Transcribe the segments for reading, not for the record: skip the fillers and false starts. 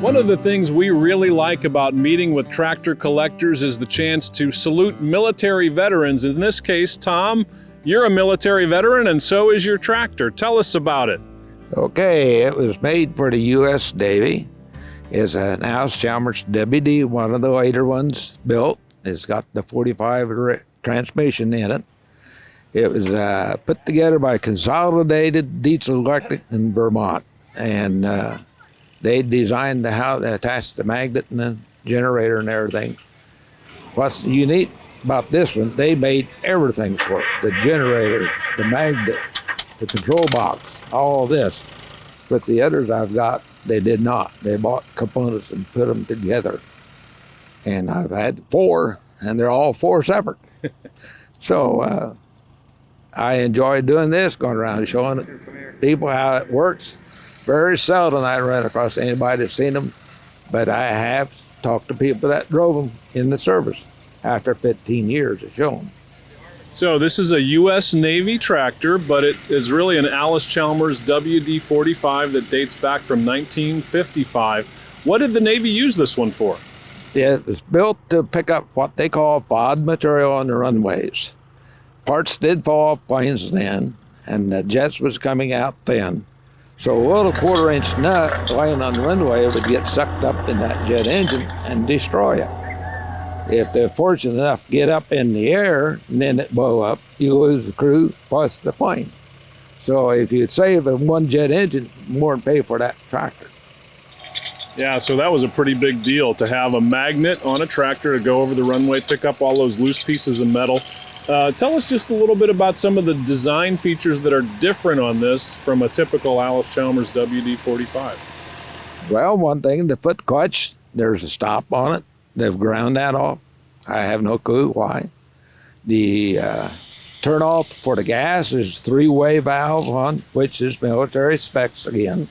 One of the things we really like about meeting with tractor collectors is the chance to salute military veterans. In this case, Tom, you're a military veteran and so is your tractor. Tell us about it. Okay, it was made for the U.S. Navy. It's an Allis Chalmers WD, one of the later ones built. It's got the 45 transmission in it. It was put together by Consolidated Diesel Electric in Vermont. And they designed how to attach the magnet and the generator and everything. What's unique about this one, they made everything for it. The generator, the magnet, the control box, all this. But the others I've got, they did not. They bought components and put them together. And I've had 4, and they're all 4 separate. So I enjoy doing this, going around showing people how it works. Very seldom I run across anybody that's seen them, but I have talked to people that drove them in the service after 15 years of showing them. So this is a U.S. Navy tractor, but it is really an Allis Chalmers WD-45 that dates back from 1955. What did the Navy use this one for? It was built to pick up what they call FOD material on the runways. Parts did fall off planes then, and the jets was coming out then. So a little 1/4-inch nut laying on the runway would get sucked up in that jet engine and destroy it. If they're fortunate enough to get up in the air and then it blow up, you lose the crew plus the plane. So if you save a 1 jet engine, more than pay for that tractor. Yeah, so that was a pretty big deal to have a magnet on a tractor to go over the runway, pick up all those loose pieces of metal. Tell us just a little bit about some of the design features that are different on this from a typical Allis Chalmers WD-45. Well, one thing, the foot clutch, there's a stop on it. They've ground that off. I have no clue why. The turn off for the gas is 3-way valve on, which is military specs again.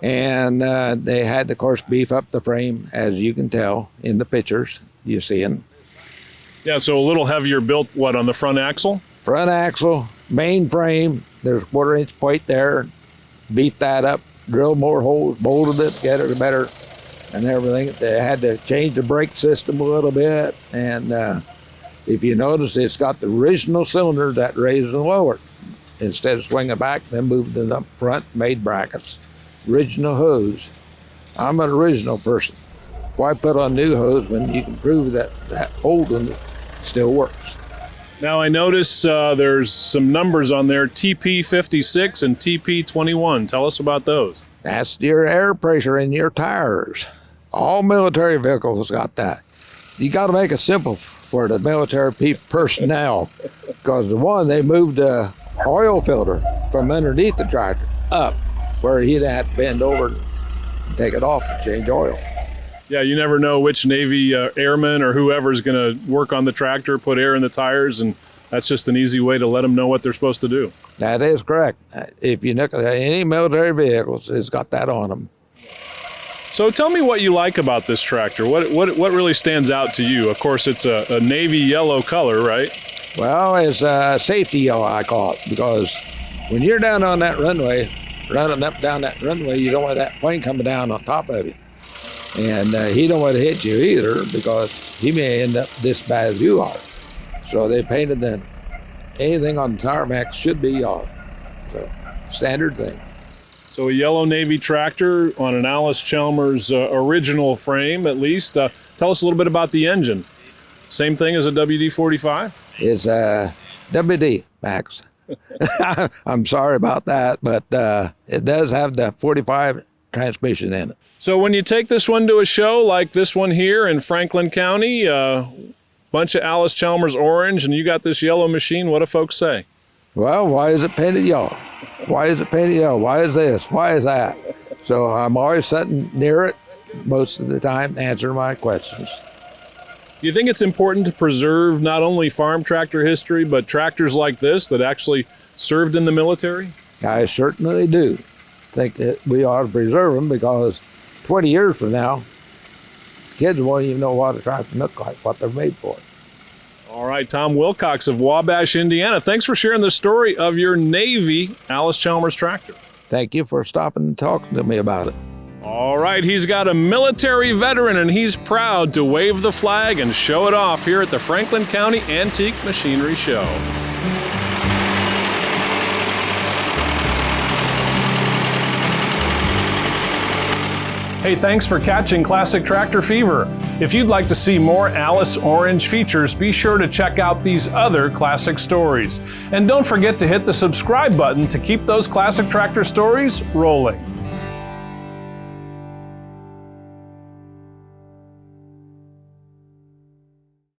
And they had, of course, beef up the frame, as you can tell in the pictures you see them. Yeah, so a little heavier built, what, on the front axle? Front axle, main frame, there's 1/4-inch plate there. Beefed that up, drilled more holes, bolted it together better and everything. They had to change the brake system a little bit. And if you notice, it's got the original cylinder that raised and lowered. Instead of swinging back, they moved it up front, made brackets. Original hose. I'm an original person. Why put on new hose when you can prove that that old one still works? Now I notice there's some numbers on there, TP56 and TP21. Tell us about those. That's your air pressure in your tires. All military vehicles got that. You got to make it simple for the military personnel, because the one, they moved the oil filter from underneath the tractor up where he'd have to bend over and take it off and change oil. Yeah, you never know which Navy airman or whoever is going to work on the tractor, put air in the tires, and that's just an easy way to let them know what they're supposed to do. That is correct. If you look at any military vehicles, it's got that on them. So tell me what you like about this tractor. What really stands out to you? Of course, it's a navy yellow color, right? Well, it's a safety yellow, I call it, because when you're down on that runway, running up down that runway, you don't want that plane coming down on top of you. And he don't want to hit you either, because he may end up this bad as you are. So they painted that anything on the tarmac should be yellow. So standard thing. So a yellow Navy tractor on an Allis Chalmers original frame, at least. Tell us a little bit about the engine. Same thing as a WD-45? It's a WD, Max. I'm sorry about that, but it does have the 45 transmission in it. So when you take this one to a show like this one here in Franklin County, bunch of Allis Chalmers orange, and you got this yellow machine, what do folks say? Well, why is it painted yellow? Why is it painted yellow? Why is this? Why is that? So I'm always sitting near it most of the time answering my questions. Do you think it's important to preserve not only farm tractor history, but tractors like this that actually served in the military? I certainly do think that we ought to preserve them, because 20 years from now, kids won't even know what a tractor looks like, what they're made for. All right, Tom Wilcox of Wabash, Indiana. Thanks for sharing the story of your Navy Allis Chalmers tractor. Thank you for stopping and talking to me about it. All right, he's got a military veteran and he's proud to wave the flag and show it off here at the Franklin County Antique Machinery Show. Hey, thanks for catching Classic Tractor Fever. If you'd like to see more Allis Orange features, be sure to check out these other classic stories. And don't forget to hit the subscribe button to keep those classic tractor stories rolling.